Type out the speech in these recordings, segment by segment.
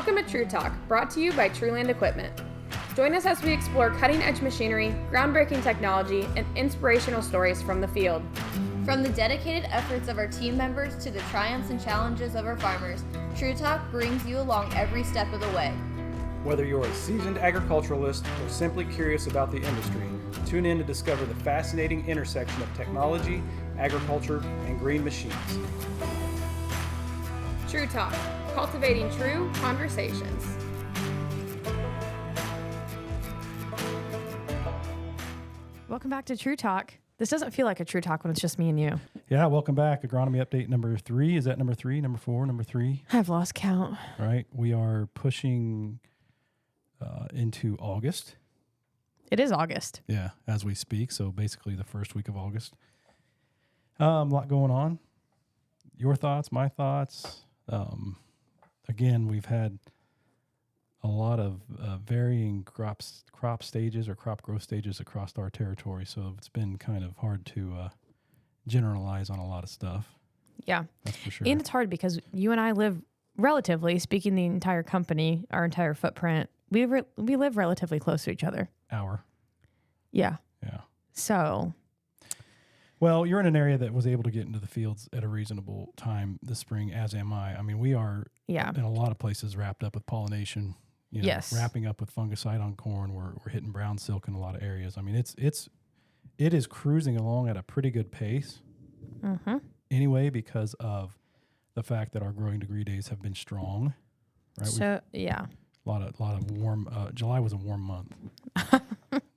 Welcome to True Talk, brought to you by Trueland Equipment. Join us as we explore cutting-edge machinery, groundbreaking technology, and inspirational stories from the field. From the dedicated efforts of our team members to the triumphs and challenges of our farmers, True Talk brings you along every step of the way. Whether you're a seasoned agriculturalist or simply curious about the industry, tune in to discover the fascinating intersection of technology, agriculture, and green machines. True Talk, cultivating true conversations. Welcome back to True Talk. This doesn't feel like a True Talk when it's just me and you. Yeah, welcome back. Agronomy update number 3. Is that number 3, number 4, number 3? I've lost count. Right. We are pushing into August. It is August. Yeah, as we speak. So basically the first week of August. A lot going on. Your thoughts, my thoughts. Again, we've had a lot of varying crop stages or crop growth stages across our territory. So it's been kind of hard to generalize on a lot of stuff. Yeah. That's for sure. And it's hard because you and I live relatively, speaking the entire company, our entire footprint, we live relatively close to each other. Yeah. Yeah. So. Well, you're in an area that was able to get into the fields at a reasonable time this spring, as am I. I mean, we are in a lot of places wrapped up with pollination. You know, yes. Wrapping up with fungicide on corn. We're hitting brown silk in a lot of areas. I mean, it is cruising along at a pretty good pace. Mm-hmm. Anyway, because of the fact that our growing degree days have been strong. Right. So yeah. A lot of warm. July was a warm month.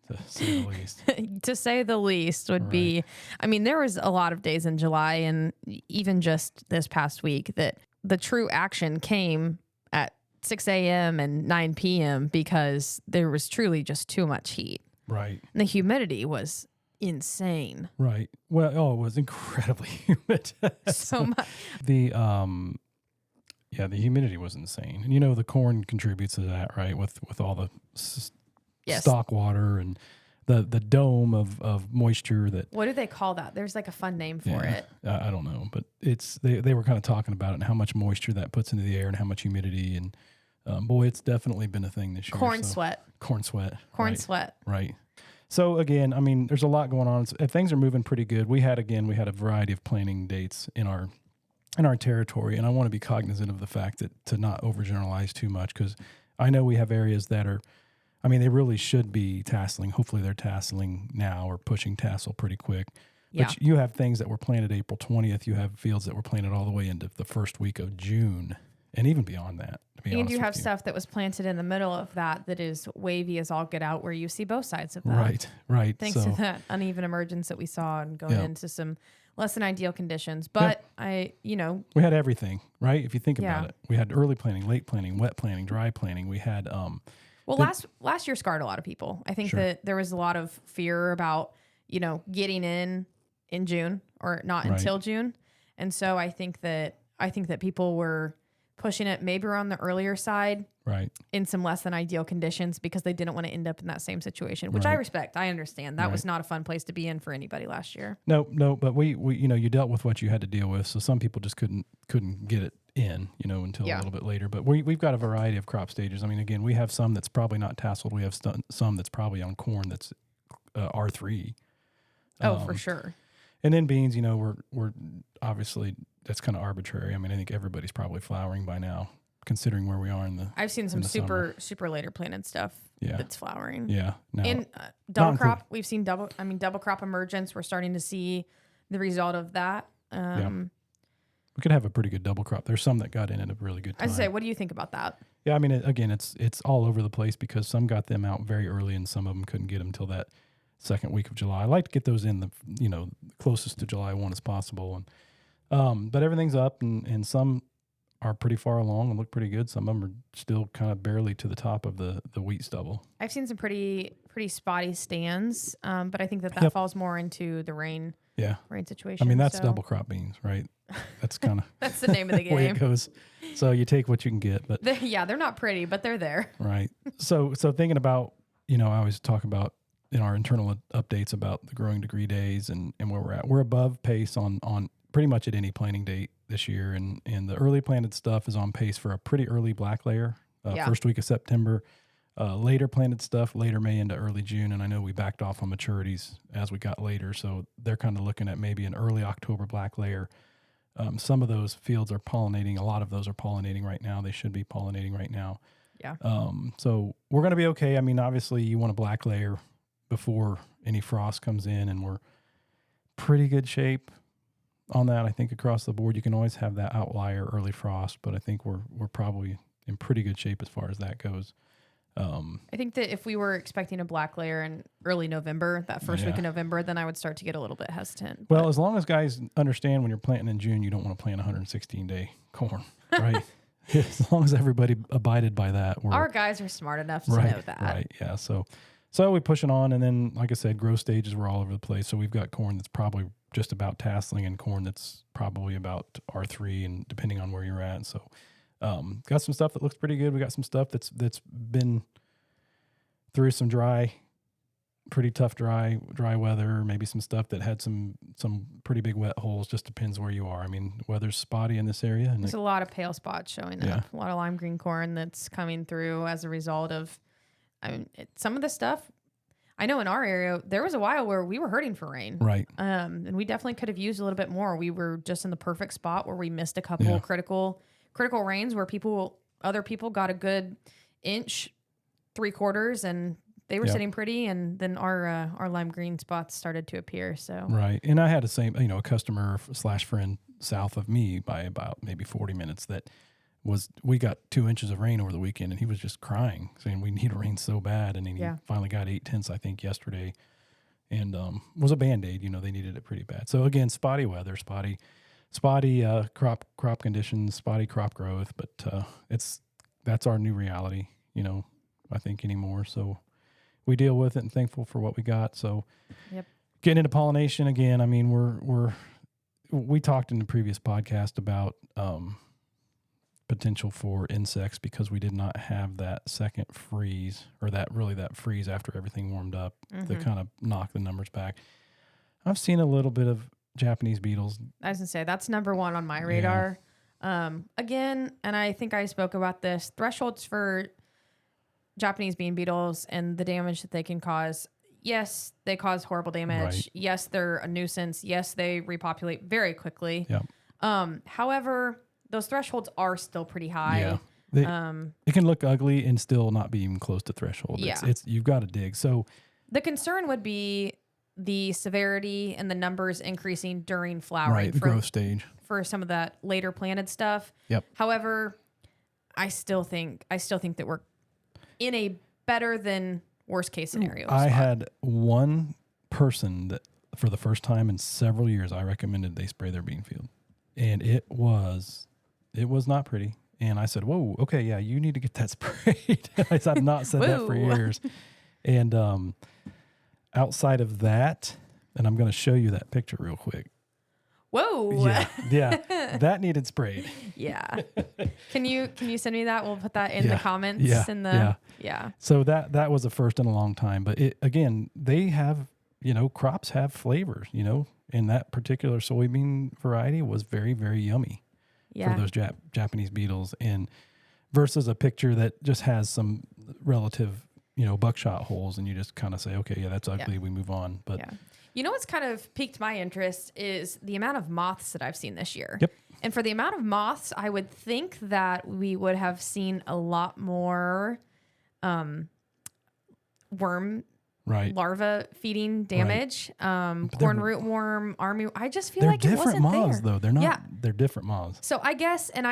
To say the least. To say the least would be, I mean, there was a lot of days in July and even just this past week that the true action came at 6 a.m. and 9 p.m. because there was truly just too much heat. Right. And the humidity was insane. Right. Well, it was incredibly humid. So much. The humidity was insane. And, you know, the corn contributes to that, right? With all the stock water and the dome of moisture that. What do they call that? There's like a fun name for it. I don't know, but they were kind of talking about it and how much moisture that puts into the air and how much humidity and boy, it's definitely been a thing this year. Corn sweat. Right. So again, I mean, there's a lot going on. Things are moving pretty good. We had a variety of planting dates in our territory, and I want to be cognizant of the fact that to not overgeneralize too much, because I know we have areas that are, I mean, they really should be tasseling. Hopefully they're tasseling now or pushing tassel pretty quick. Yeah. But you have things that were planted April 20th. You have fields that were planted all the way into the first week of June and even beyond that. And you have stuff that was planted in the middle of that is wavy as all get out, where you see both sides of that. Right. Thanks to that uneven emergence that we saw and going into some less than ideal conditions. But we had everything, right? If you think about it, we had early planting, late planting, wet planting, dry planting. We had, last year scarred a lot of people. I think that there was a lot of fear about, getting in June or not until June. And so I think that people were pushing it maybe on the earlier side, right, in some less than ideal conditions because they didn't want to end up in that same situation, which I respect. I understand that was not a fun place to be in for anybody last year. No, but we you dealt with what you had to deal with. So some people just couldn't get it in, until a little bit later. But we've got a variety of crop stages. I mean, again, we have some that's probably not tasseled. We have some that's probably on corn that's R3. For sure. And then beans, we're obviously, that's kind of arbitrary. I mean, I think everybody's probably flowering by now, considering where we are in the. I've seen some super later planted stuff that's flowering. Yeah. No, and double crop, we've seen double crop emergence. We're starting to see the result of that. We could have a pretty good double crop. There's some that got in at a really good time. I'd say, what do you think about that? Yeah, I mean, again, it's all over the place because some got them out very early and some of them couldn't get them until that second week of July. I like to get those in the closest to July 1 as possible, and but everything's up and some are pretty far along and look pretty good. Some of them are still kind of barely to the top of the wheat stubble. I've seen some pretty spotty stands, but I think that falls more into the rain situation. I mean, that's double crop beans, right? That's kind of that's the name of the game. Way it goes. So you take what you can get, but they're not pretty, but they're there. Right. So thinking about, I always talk about in our internal updates about the growing degree days and where we're at. We're above pace on pretty much at any planting date this year, and the early planted stuff is on pace for a pretty early black layer first week of September. Later planted stuff, later May into early June, and I know we backed off on maturities as we got later, so they're kind of looking at maybe an early October black layer. Some of those fields are pollinating. A lot of those are pollinating right now. They should be pollinating right now. Yeah. So we're going to be okay. I mean, obviously you want a black layer before any frost comes in, and we're pretty good shape on that. I think across the board, you can always have that outlier early frost, but I think we're probably in pretty good shape as far as that goes. I think that if we were expecting a black layer in early November, that first week of November, then I would start to get a little bit hesitant. Well, as long as guys understand when you're planting in June, you don't want to plant 116-day corn, right? As long as everybody abided by that. Our guys are smart enough to know that. Right, yeah. So we push it on, and then, like I said, growth stages were all over the place. So we've got corn that's probably just about tasseling and corn that's probably about R3, and depending on where you're at. So got some stuff that looks pretty good. We got some stuff that's been through some pretty tough dry weather. Maybe some stuff that had some pretty big wet holes. Just depends where you are. I mean, weather's spotty in this area, and there's a lot of pale spots showing up. A lot of lime green corn that's coming through as a result of. I mean, some of the stuff. I know in our area there was a while where we were hurting for rain, right? And we definitely could have used a little bit more. We were just in the perfect spot where we missed a couple critical rains where other people got a good inch, 3/4, and they were sitting pretty, and then our lime green spots started to appear. So right, and I had a customer / friend south of me by about maybe 40 minutes we got 2 inches of rain over the weekend, and he was just crying, saying we need rain so bad, and then he finally got 8/10, I think, yesterday, and was a Band-Aid. They needed it pretty bad. So again, spotty weather, spotty crop conditions, spotty crop growth, but that's our new reality, I think anymore. So we deal with it and thankful for what we got. So getting into pollination again, I mean, we talked in the previous podcast about potential for insects because we did not have that second freeze, or that freeze after everything warmed up to kind of knock the numbers back. I've seen a little bit of Japanese beetles. I was gonna say that's number one on my radar. Again, and I think I spoke about this, thresholds for Japanese bean beetles and the damage that they can cause. Yes, they cause horrible damage. Right. Yes, they're a nuisance. Yes, they repopulate very quickly. Yeah. However, those thresholds are still pretty high. Yeah. It can look ugly and still not be even close to threshold. It's you've got to dig. So the concern would be the severity and the numbers increasing during flowering. Right, the growth stage. For some of that later planted stuff. Yep. However, I still think that we're in a better than worst case scenario. I had one person that for the first time in several years, I recommended they spray their bean field, and it was not pretty. And I said, whoa, okay, yeah, you need to get that sprayed. I've not said that for years. And outside of that, and I'm going to show you that picture real quick. Whoa. Yeah, that needed sprayed. Yeah. Can you send me that? We'll put that in the comments. Yeah. So that was a first in a long time. But they have, crops have flavors, and that particular soybean variety was very, very yummy for those Japanese beetles, and versus a picture that just has some relative, buckshot holes, and you just kind of say, okay, yeah, that's ugly. We move on. But what's kind of piqued my interest is the amount of moths that I've seen this year. Yep. And for the amount of moths, I would think that we would have seen a lot more worm larva feeding damage. Corn rootworm, army. I just feel like it wasn't there. They're different moths, though. They're not. They're different moths. So I guess, and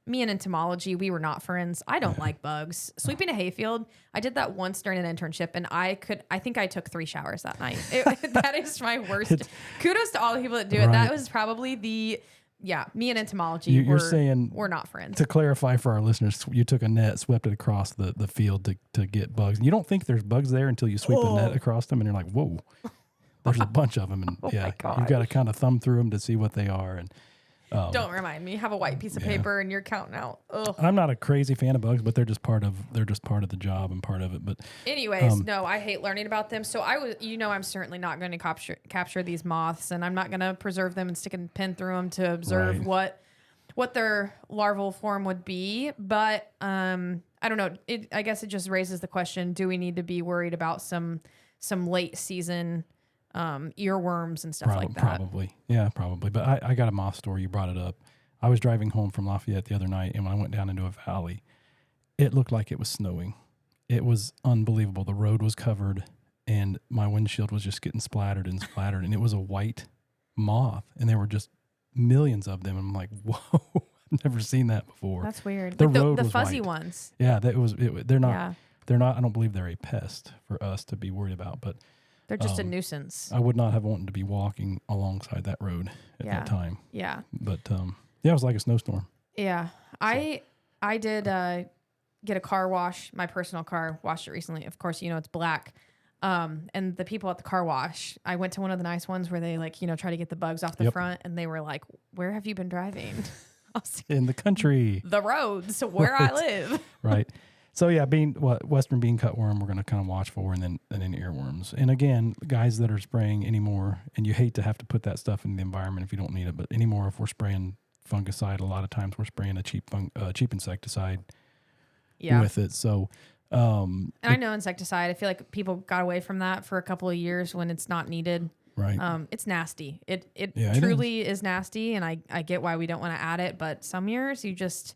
me and entomology, we were not friends. I don't like bugs. Sweeping a hayfield, I did that once during an internship, and I think I took 3 showers that night. That is my worst. Kudos to all the people that do it. That was probably me and entomology you're saying we're not friends. To clarify for our listeners, you took a net, swept it across the field to get bugs. You don't think there's bugs there until you sweep the net across them, and you're like, whoa, there's a bunch of them. And you've got to kind of thumb through them to see what they are. And don't remind me. Have a white piece of paper and you're counting out. Ugh. I'm not a crazy fan of bugs, but they're just part of the job and part of it. But anyways, no, I hate learning about them. So I'm certainly not going to capture these moths, and I'm not going to preserve them and stick a pin through them to observe what what their larval form would be, but I don't know. I guess it just raises the question: do we need to be worried about some late season earworms and stuff like that? Probably, yeah, probably. But I got a moth story. You brought it up. I was driving home from Lafayette the other night, and when I went down into a valley, it looked like it was snowing. It was unbelievable. The road was covered, and my windshield was just getting splattered, and it was a white moth, and there were just millions of them. And I'm like, whoa, I've never seen that before. That's weird. The like road the was fuzzy white. ones. Yeah, they're not. Yeah. They're not. I don't believe they're a pest for us to be worried about, but They're just a nuisance. I would not have wanted to be walking alongside that road at that time. Yeah. But yeah, it was like a snowstorm. Yeah. So. I did get a car wash, my personal car, washed it recently. Of course, it's black. And the people at the car wash, I went to one of the nice ones where they try to get the bugs off the front, and they were like, "Where have you been driving?" I was like, in the country. The roads where I live. Right. So yeah, Western bean cutworm, we're going to kind of watch for, and then earworms. And again, guys that are spraying anymore, and you hate to have to put that stuff in the environment if you don't need it, but anymore, if we're spraying fungicide, a lot of times we're spraying a cheap insecticide with it. So, and I know insecticide. I feel like people got away from that for a couple of years when it's not needed. Right. It's nasty. It truly is nasty, and I get why we don't want to add it, but some years you just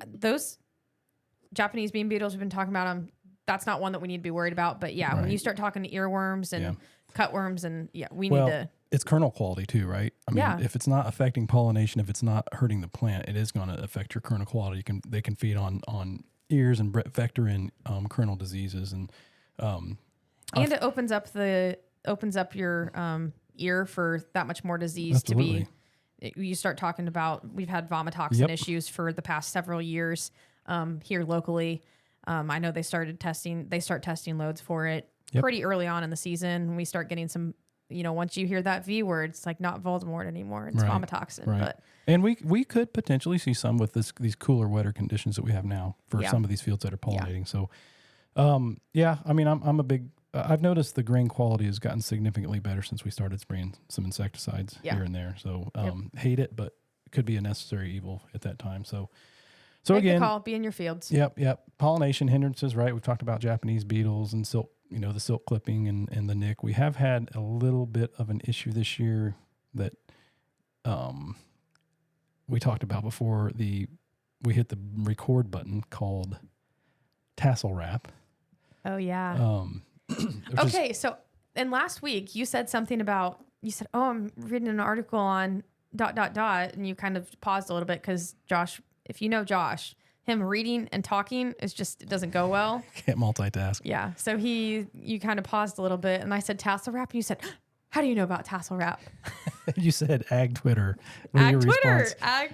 those Japanese bean beetles we've been talking about them. That's not one that we need to be worried about. But yeah, when you start talking to earworms and cutworms, and we need to. It's kernel quality too, right? I mean, if it's not affecting pollination, if it's not hurting the plant, it is going to affect your kernel quality. They can feed on ears and vector in kernel diseases, and it opens up your ear for that much more disease to be. You start talking about, we've had vomitoxin issues for the past several years here locally. I know they start testing loads for it pretty early on in the season. We start getting some, once you hear that V word, it's like not Voldemort anymore. It's vomitoxin. Right. And we could potentially see some with these cooler, wetter conditions that we have now for some of these fields that are pollinating. So, I mean, I'm a big, I've noticed the grain quality has gotten significantly better since we started spraying some insecticides here and there. So, hate it, but it could be a necessary evil at that time. So Make again, the call, be in your fields. Yep. Pollination hindrances, right? We've talked about Japanese beetles and silk, the silk clipping and the nick. We have had a little bit of an issue this year that we talked about before we hit the record button called tassel wrap. Oh yeah. Okay, so and last week you said something about, oh, I'm reading an article on ... and you kind of paused a little bit because Josh, if you know Josh, him reading and talking it doesn't go well. Can't multitask. Yeah, so you kind of paused a little bit, and I said tassel wrap, and you said, how do you know about tassel wrap? You said ag Twitter. Ag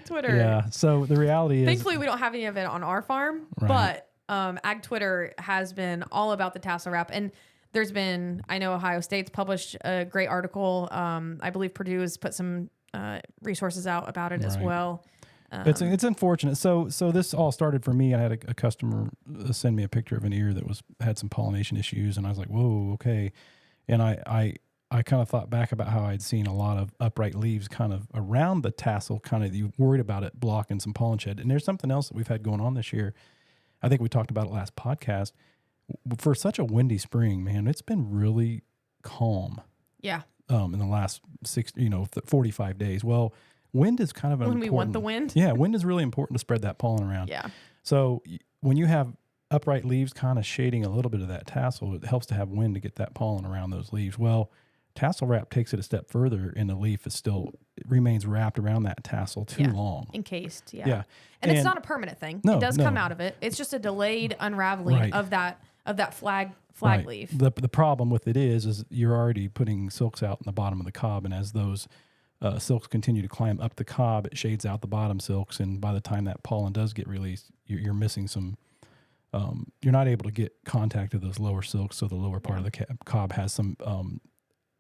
Twitter. Yeah, so the reality is, thankfully we don't have any of it on our farm, but ag Twitter has been all about the tassel wrap. And there's been, I know Ohio State's published a great article. I believe Purdue has put some resources out about it as well. It's unfortunate. So this all started for me. I had a customer send me a picture of an ear that had some pollination issues, and I was like, whoa, okay. And I kind of thought back about how I'd seen a lot of upright leaves kind of around the tassel, kind of you worried about it blocking some pollen shed. And there's something else that we've had going on this year. I think we talked about it last podcast. For such a windy spring, man, it's been really calm. Yeah. In the last 45 days. Well, wind is kind of when we want the wind. Yeah, wind is really important to spread that pollen around. Yeah. So when you have upright leaves kind of shading a little bit of that tassel, it helps to have wind to get that pollen around those leaves. Well, tassel wrap takes it a step further, and the leaf it remains wrapped around that tassel too long. Encased, Yeah. And it's not a permanent thing. No, it does come out of it. It's just a delayed unraveling of that flag leaf. The problem with it is you're already putting silks out in the bottom of the cob, and as those silks continue to climb up the cob, it shades out the bottom silks, and by the time that pollen does get released, you're missing some. You're not able to get contact of those lower silks, so the lower part of the cob has some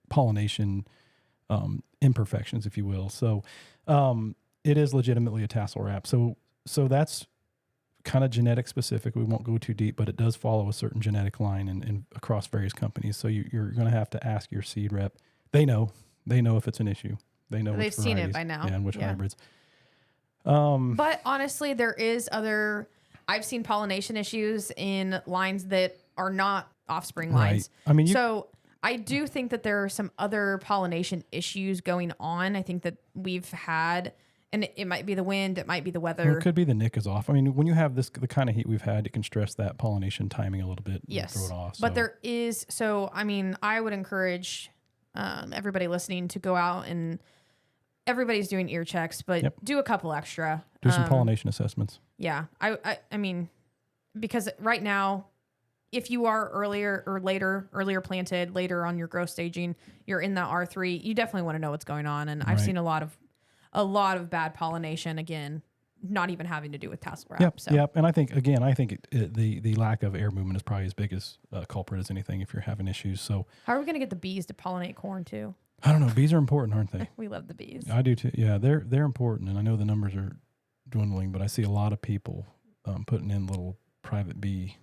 pollination imperfections, if you will. So it is legitimately a tassel wrap. So that's kind of genetic specific. We won't go too deep, but it does follow a certain genetic line and across various companies. So you're going to have to ask your seed rep. They know if it's an issue. They know they've seen it by now. Yeah, and which hybrids. But honestly, I've seen pollination issues in lines that are not offspring lines. I mean, so I do think that there are some other pollination issues going on. I think that we've had, and it might be the wind, it might be the weather. It could be the nick is off. I mean, when you have the kind of heat we've had, it can stress that pollination timing a little bit. Yes. And throw it off. But there is, I would encourage everybody listening to go out and everybody's doing ear checks, but do a couple extra. Do some pollination assessments. Yeah. I mean, because right now, if you are earlier planted, later on your growth staging, you're in that R3, you definitely want to know what's going on. And I've seen a lot of bad pollination, again, not even having to do with tassel wrap. Yep. And I think the lack of air movement is probably as big as culprit as anything if you're having issues. So how are we going to get the bees to pollinate corn too? I don't know. Bees are important, aren't they? We love the bees. I do too. Yeah, they're important. And I know the numbers are dwindling, but I see a lot of people putting in little private bee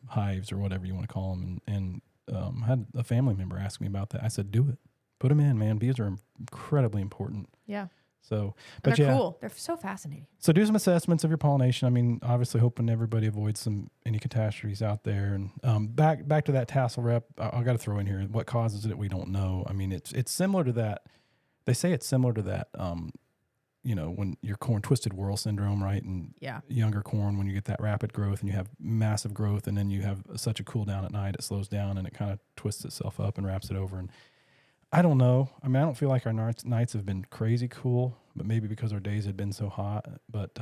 hives or whatever you want to call them. And I had a family member ask me about that. I said, do it. Put them in, man. Bees are incredibly important. Yeah. So, but they're cool. They're so fascinating. So do some assessments of your pollination. I mean, obviously hoping everybody avoids any catastrophes out there. And back to that tassel rep, I got to throw in here what causes it. We don't know. I mean, it's similar to that. They say it's similar to that. When your corn twisted whorl syndrome, right? And younger corn, when you get that rapid growth and you have massive growth, and then you have such a cool down at night, it slows down and it kind of twists itself up and wraps it over. And I don't know. I mean, I don't feel like our nights have been crazy cool, but maybe because our days had been so hot. But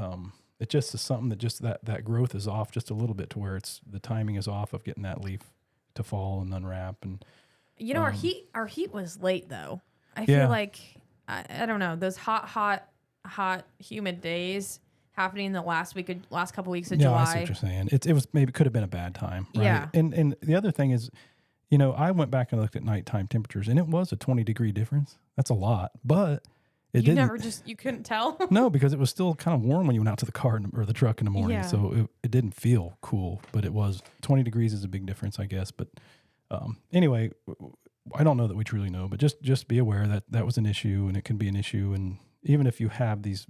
it just is something that just that growth is off just a little bit to where the timing is off of getting that leaf to fall and unwrap. And our heat was late though. I feel like I don't know, those hot humid days happening the last couple weeks of July. I see what you're saying. It was maybe could have been a bad time. Right? Yeah. And the other thing is, I went back and looked at nighttime temperatures, and it was a 20-degree difference. That's a lot, but you couldn't tell? No, because it was still kind of warm when you went out to the car or the truck in the morning. Yeah. So it didn't feel cool, but it was 20 degrees is a big difference, I guess. But anyway, I don't know that we truly know, but just be aware that was an issue, and it can be an issue. And even if you have these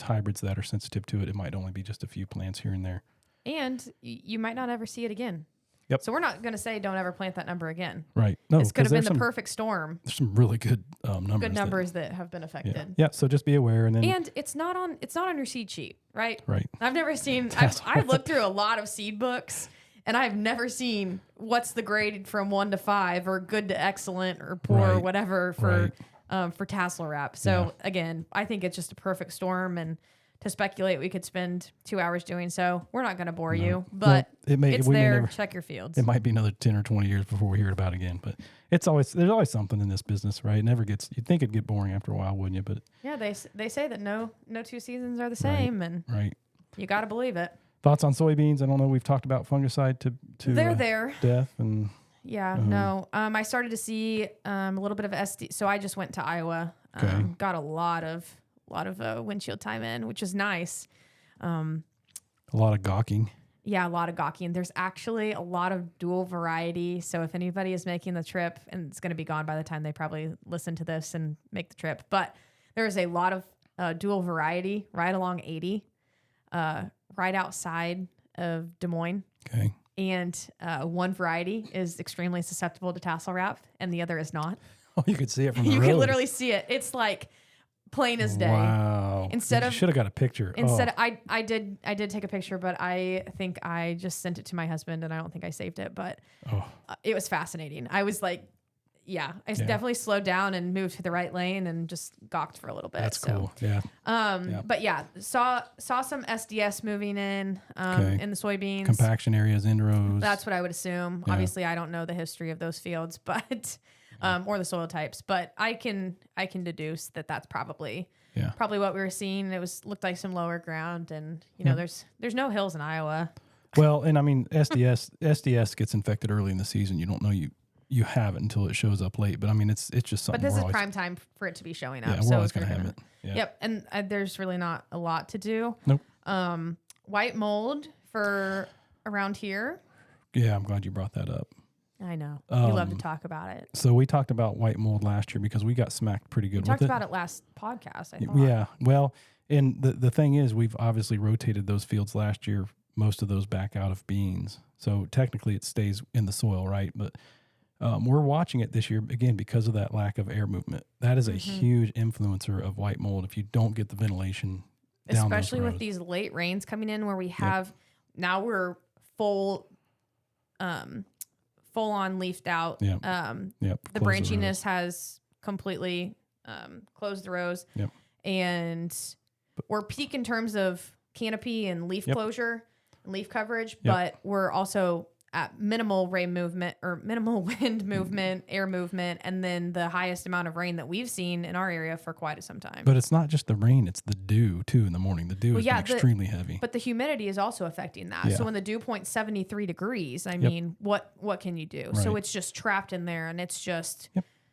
hybrids that are sensitive to it, it might only be just a few plants here and there. And you might not ever see it again. Yep. So we're not going to say don't ever plant that number again. Right. No, this could have been the perfect storm. There's some really good numbers. Good numbers that have been affected. Yeah. So just be aware, and it's not on your seed sheet, right? Right. I've never seen. I've looked through a lot of seed books, and I've never seen what's the grade from 1 to 5 or good to excellent or poor or whatever for tassel wrap. So again, I think it's just a perfect storm, and to speculate, we could spend 2 hours doing so. We're not going to bore you, but it's there. Check your fields. It might be another 10 or 20 years before we hear about it again, but there's always something in this business, right? It never gets. You'd think it'd get boring after a while, wouldn't you? But yeah, they say that no 2 seasons are the same, and you got to believe it. Thoughts on soybeans? I don't know. We've talked about fungicide to they're there death and no. I started to see a little bit of SD. So I just went to Iowa. Got a lot of windshield time in, which is nice. A lot of gawking. Yeah, a lot of gawking. There's actually a lot of dual variety. So if anybody is making the trip, and it's going to be gone by the time they probably listen to this and make the trip, but there is a lot of dual variety right along 80, right outside of Des Moines. Okay. And one variety is extremely susceptible to tassel wrap, and the other is not. Oh, you could see it from the road. You can literally see it. It's like plain as day. Wow. You should have got a picture. I did take a picture, but I think I just sent it to my husband, and I don't think I saved it, but it was fascinating. I was like, definitely slowed down and moved to the right lane and just gawked for a little bit. That's cool. Yeah. But saw some SDS moving in the soybeans. Compaction areas, inrows. That's what I would assume. Yeah. Obviously, I don't know the history of those fields, but or the soil types, but I can deduce that that's probably what we were seeing. It looked like some lower ground, and there's no hills in Iowa. Well, and I mean SDS gets infected early in the season. You don't know you have it until it shows up late. But I mean it's just something. But this is prime time for it to be showing up. Yeah, we're always gonna have it. Yeah. Yep, and there's really not a lot to do. Nope. White mold for around here. Yeah, I'm glad you brought that up. I know. You love to talk about it. So we talked about white mold last year because we got smacked pretty good We with talked about it last podcast, I thought. Yeah. Well, and the thing is, we've obviously rotated those fields last year, most of those back out of beans. So technically it stays in the soil, right? But we're watching it this year, again, because of that lack of air movement. That is a huge influencer of white mold if you don't get the ventilation down Especially those with rows. these late rains coming in where we have, now we're full on leafed out. Yep. The branchiness has completely closed the rows. Yep. And we're peak in terms of canopy and leaf closure and leaf coverage, Yep. but we're also at minimal rain movement or minimal wind movement, air movement, and then the highest amount of rain that we've seen in our area for quite some time. But it's not just the rain, it's the dew too in the morning. The dew has been extremely heavy. But the humidity is also affecting that. Yeah. So when the dew point's 73 degrees, I mean, what can you do? Right. So it's just trapped in there and it's just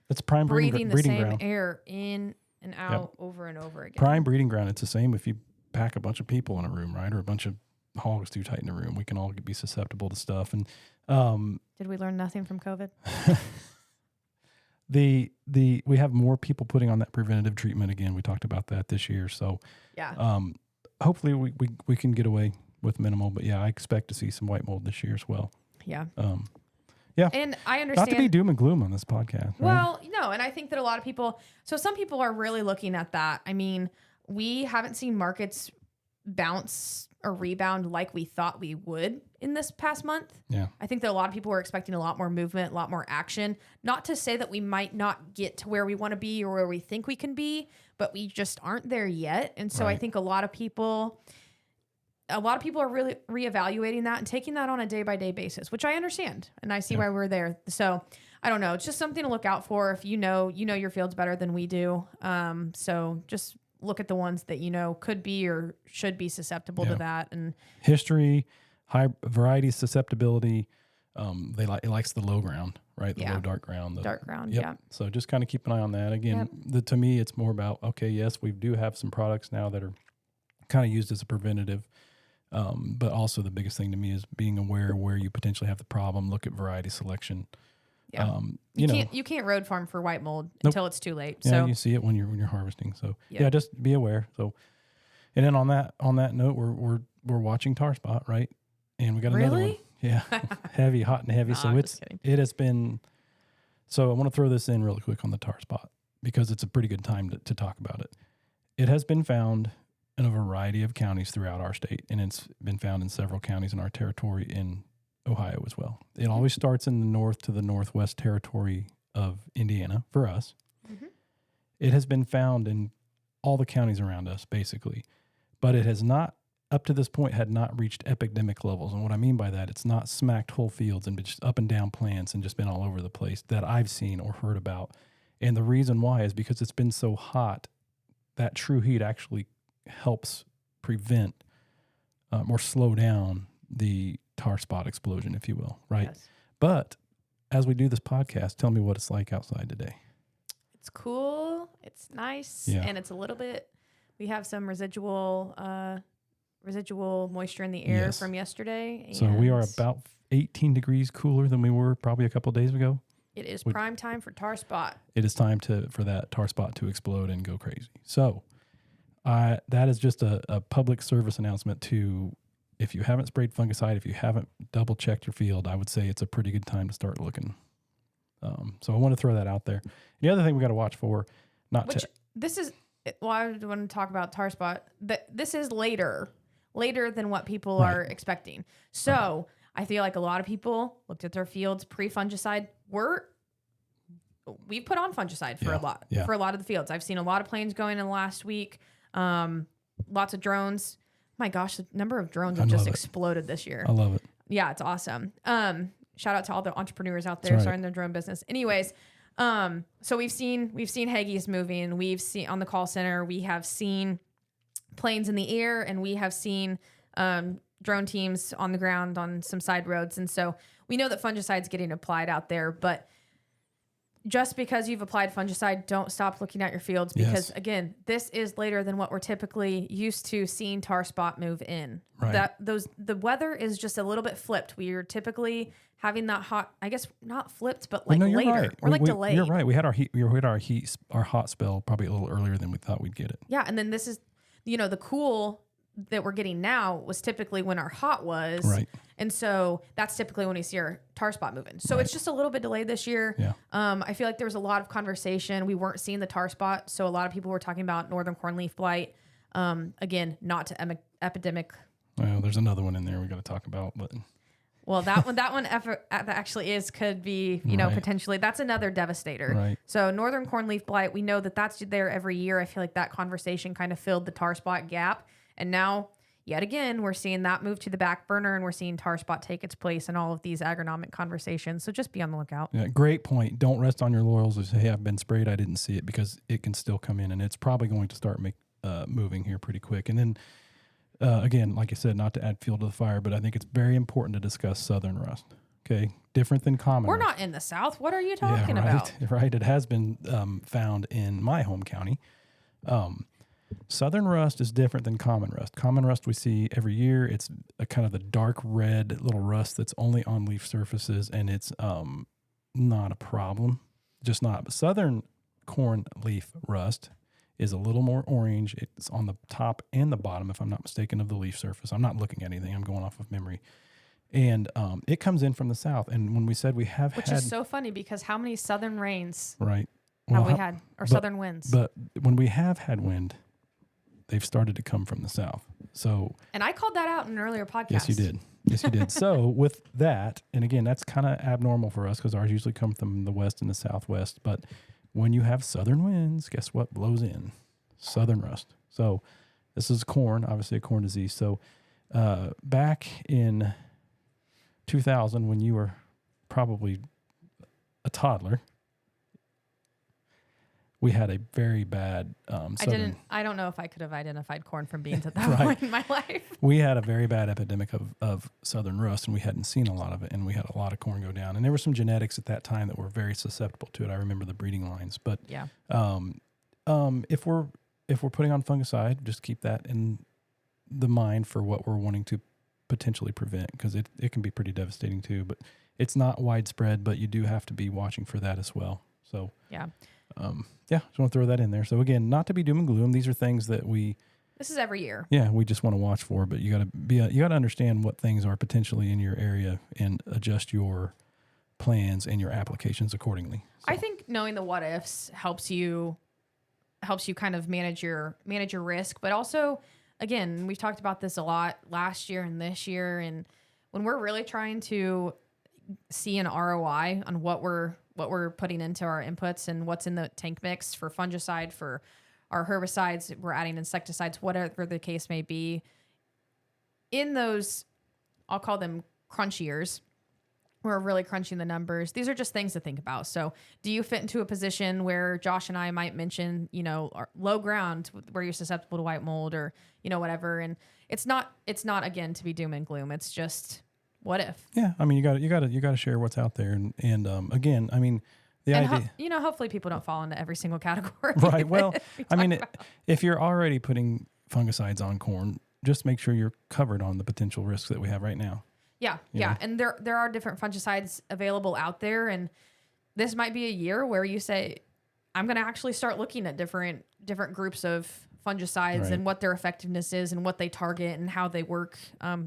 It's prime breathing the breeding same ground. air in and out over and over again. Prime breeding ground. It's the same if you pack a bunch of people in a room, right? Or a bunch of hogs too tight in a room. We can all be susceptible to stuff. And Did we learn nothing from COVID? we have more people putting on that preventative treatment again. We talked about that this year. So Yeah. hopefully we can get away with minimal. But yeah, I expect to see some white mold this year as well. Yeah. Yeah. And I understand. Not to be doom and gloom on this podcast. Right? Well, no, and I think that a lot of people, so some people are really looking at that. I mean, we haven't seen markets bounce or rebound like we thought we would in this past month. Yeah. I think that a lot of people were expecting a lot more movement, a lot more action. Not to say that we might not get to where we want to be or where we think we can be, but we just aren't there yet. And so I think a lot of people are really reevaluating that and taking that on a day-by-day basis, which I understand. And I see why we're there. So I don't know. It's just something to look out for if you know your fields better than we do. So just look at the ones that you know could be or should be susceptible to that. And history, high variety, susceptibility. It likes the low ground, right? The low dark ground. Dark ground, yep. yeah. So just kind of keep an eye on that. Again, to me, it's more about, okay, yes, we do have some products now that are kind of used as a preventative. But also the biggest thing to me is being aware where you potentially have the problem. Look at variety selection. Yeah. You can't road farm for white mold until it's too late. Yeah, So you see it when you're harvesting. So yeah, just be aware. So, and then on that note, we're watching tar spot, right? And we got another one. Yeah, heavy, hot and heavy. So it has been. So I want to throw this in really quick on the tar spot because it's a pretty good time to talk about it. It has been found in a variety of counties throughout our state, and it's been found in several counties in our territory in Ohio as well. It always starts in the north to the northwest territory of Indiana for us. Mm-hmm. It has been found in all the counties around us, basically, but it has not, up to this point, had not reached epidemic levels. And what I mean by that, it's not smacked whole fields and been just up and down plants and just been all over the place that I've seen or heard about. And the reason why is because it's been so hot, that true heat actually helps prevent or slow down the tar spot explosion, if you will, right? Yes. But as we do this podcast, tell me what it's like outside today. It's cool. It's nice. Yeah. And it's a little bit, we have some residual moisture in the air from yesterday. So we are about 18 degrees cooler than we were probably a couple of days ago. It is prime time for tar spot. It is time for that tar spot to explode and go crazy. So that is just a public service announcement to, if you haven't sprayed fungicide, if you haven't double checked your field, I would say it's a pretty good time to start looking. So I want to throw that out there. The other thing we got to watch for, I want to talk about tar spot. This is later than what people are expecting. So I feel like a lot of people looked at their fields pre-fungicide. We've put on fungicide for a lot of the fields. I've seen a lot of planes going in the last week. Lots of drones. My gosh, the number of drones have just exploded this year. I love it. Yeah, it's awesome. Shout out to all the entrepreneurs out there starting their drone business. Anyways, so we've seen Hagies moving. We've seen on the call center. We have seen planes in the air, and we have seen drone teams on the ground on some side roads. And so we know that fungicide's getting applied out there. But just because you've applied fungicide, don't stop looking at your fields because again, this is later than what we're typically used to seeing tar spot move in. Right. The weather is just a little bit flipped. We are typically having that hot, I guess not flipped, but Well, no, you're later. right. We're delayed. You're right. We had our hot spell probably a little earlier than we thought we'd get it. Yeah, and then this is, the cool that we're getting now was typically when our hot was. Right. And so that's typically when we see our tar spot moving. So it's just a little bit delayed this year. Yeah. I feel like there was a lot of conversation. We weren't seeing the tar spot. So a lot of people were talking about northern cornleaf blight. Again, not to epidemic. Well, there's another one in there we got to talk about, but. Well, that one actually could be, potentially, that's another devastator. Right. So northern cornleaf blight, we know that that's there every year. I feel like that conversation kind of filled the tar spot gap. And now, yet again, we're seeing that move to the back burner and we're seeing tar spot take its place in all of these agronomic conversations. So just be on the lookout. Yeah, great point. Don't rest on your laurels and say, hey, I've been sprayed. I didn't see it, because it can still come in and it's probably going to start moving here pretty quick. And then, again, like I said, not to add fuel to the fire, but I think it's very important to discuss southern rust. Okay. Different than common We're rust. not in the South. What are you talking about? about? Right. It has been found in my home county. Southern rust is different than common rust. Common rust we see every year. It's a kind of the dark red little rust that's only on leaf surfaces, and it's not a problem, just not. But southern corn leaf rust is a little more orange. It's on the top and the bottom, if I'm not mistaken, of the leaf surface. I'm not looking at anything. I'm going off of memory. And it comes in from the south. And when we said we have Which is so funny, because how many southern rains right have we had, or southern winds? But when we have had wind, they've started to come from the south. So, and I called that out in an earlier podcast. Yes, you did. Yes, you did. So with that, and again, that's kind of abnormal for us because ours usually come from the west and the southwest. But when you have southern winds, guess what blows in? Southern rust. So this is corn, obviously a corn disease. So back in 2000, when you were probably a toddler, we had a very bad I don't know if I could have identified corn from beans at that point in my life. We had a very bad epidemic of southern rust, and we hadn't seen a lot of it, and we had a lot of corn go down. And there were some genetics at that time that were very susceptible to it. I remember the breeding lines. But yeah. If we're putting on fungicide, just keep that in the mind for what we're wanting to potentially prevent, because it can be pretty devastating too. But it's not widespread, but you do have to be watching for that as well. So yeah. Just want to throw that in there. So again, not to be doom and gloom. These are things that this is every year. Yeah, we just want to watch for, but you got to understand what things are potentially in your area and adjust your plans and your applications accordingly. So. I think knowing the what ifs helps you kind of manage your risk, but also, again, we've talked about this a lot last year and this year, and when we're really trying to see an ROI on what we're putting into our inputs and what's in the tank mix for fungicide, for our herbicides, we're adding insecticides, whatever the case may be. In those, I'll call them crunch years, we're really crunching the numbers. These are just things to think about. So do you fit into a position where Josh and I might mention, our low ground where you're susceptible to white mold or, whatever. And it's not again to be doom and gloom. It's just, what if? Yeah, I mean, you got to share what's out there, and again, I mean, the idea. Hopefully, people don't fall into every single category. Right. Well, I mean, if you're already putting fungicides on corn, just make sure you're covered on the potential risks that we have right now. Yeah, yeah, and there are different fungicides available out there, and this might be a year where you say, I'm going to actually start looking at different groups of fungicides and what their effectiveness is and what they target and how they work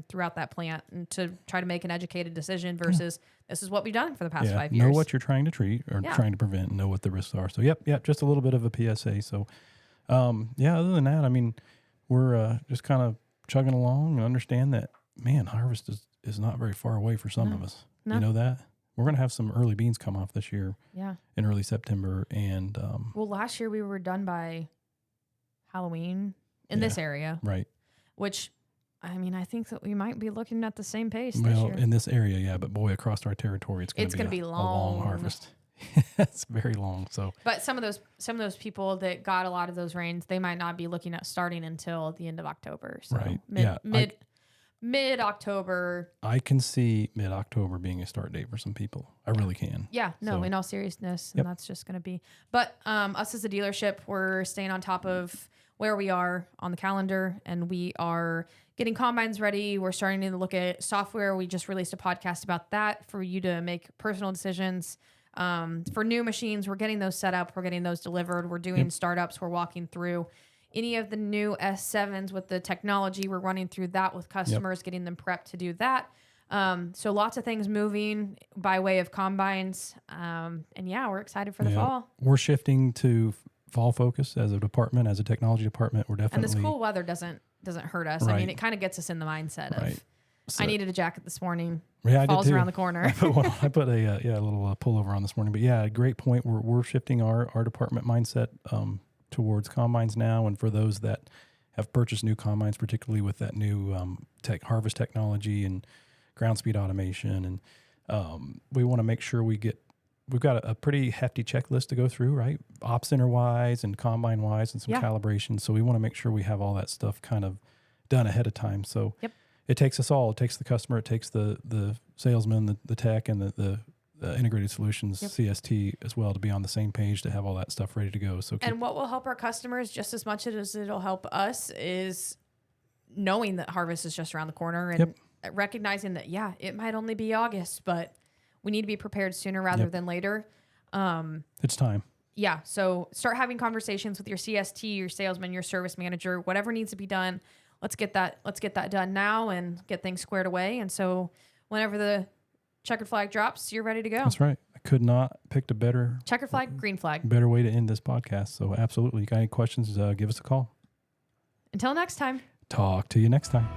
throughout that plant, and to try to make an educated decision versus this is what we've done for the past 5 years. Know what you're trying to treat or trying to prevent, and know what the risks are. So yep, just a little bit of a PSA. So other than that, I mean, we're just kind of chugging along and understand that, man, harvest is not very far away for some of us. No. You know that? We're going to have some early beans come off this year in early September. And well, last year we were done by Halloween in this area. Right. Which, I mean, I think that we might be looking at the same pace this year. Well, in this area, but boy, across our territory, it's going to be a long harvest. It's very long. So, but some of those people that got a lot of those rains, they might not be looking at starting until the end of October. So right. mid-October. I can see mid-October being a start date for some people. I really can. Yeah, no, So, in all seriousness, and that's just going to be. But us as a dealership, we're staying on top of where we are on the calendar, and we are getting combines ready. We're starting to look at software. We just released a podcast about that for you to make personal decisions. For new machines, we're getting those set up. We're getting those delivered. We're doing startups. We're walking through any of the new S7s with the technology. We're running through that with customers, getting them prepped to do that. So lots of things moving by way of combines. And yeah, we're excited for the fall. We're shifting to fall focus as a department, as a technology department. We're definitely. And this cool weather doesn't hurt us. Right. I mean, it kind of gets us in the mindset of, So, I needed a jacket this morning. Yeah, Fall's I did too. around the corner. I put a little pullover on this morning. But yeah, great point. We're shifting our department mindset towards combines now, and for those that have purchased new combines, particularly with that new harvest technology and ground speed automation, and we want to make sure we've got a pretty hefty checklist to go through, right? Op center wise and combine wise, and some calibration. So we want to make sure we have all that stuff kind of done ahead of time. So it takes us all. It takes the customer. It takes the salesman, the tech, and the integrated solutions CST as well to be on the same page to have all that stuff ready to go. So and what will help our customers just as much as it'll help us is knowing that harvest is just around the corner and recognizing that it might only be August, but we need to be prepared sooner rather than later. It's time. Yeah. So start having conversations with your CST, your salesman, your service manager, whatever needs to be done. Let's get that done now and get things squared away. And so whenever the checkered flag drops, you're ready to go. That's right. I could not picked a better checkered flag, green flag. Better way to end this podcast. So absolutely. You got any questions, give us a call. Until next time. Talk to you next time.